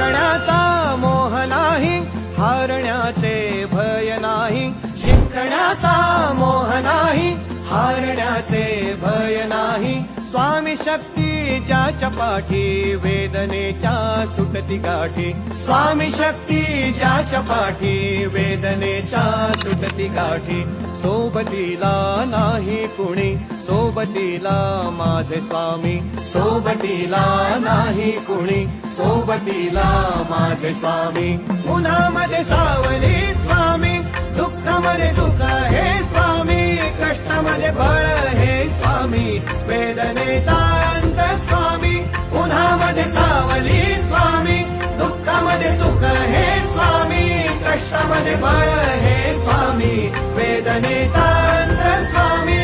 जिंकण्याचा मोह नाही, हारण्याचे भय नाही. जिंकण्याचा मोह नाही, हारण्याचे भय नाही. स्वामी शक्ती ज्याच्या पाठी, वेदनेच्या सुटती गाठी. स्वामी शक्ती ज्याच्या पाठी, वेदनेच्या सुटती गाठी. सोबतीला नाही कुणी, सोबतीला माझे स्वामी. सोबतीला नाही कुणी, सोबतीला माझे स्वामी. उन्हामध्ये सावली स्वामी, दुःखामध्ये सुख हे स्वामी. कष्टामध्ये बळ हे स्वामी, वेदनेचा अंत स्वामी. उन्हामध्ये सावली स्वामी, दुःखामध्ये सुख हे स्वामी. कष्टामध्ये बळ हे स्वामी, वेदनेचा अंत स्वामी.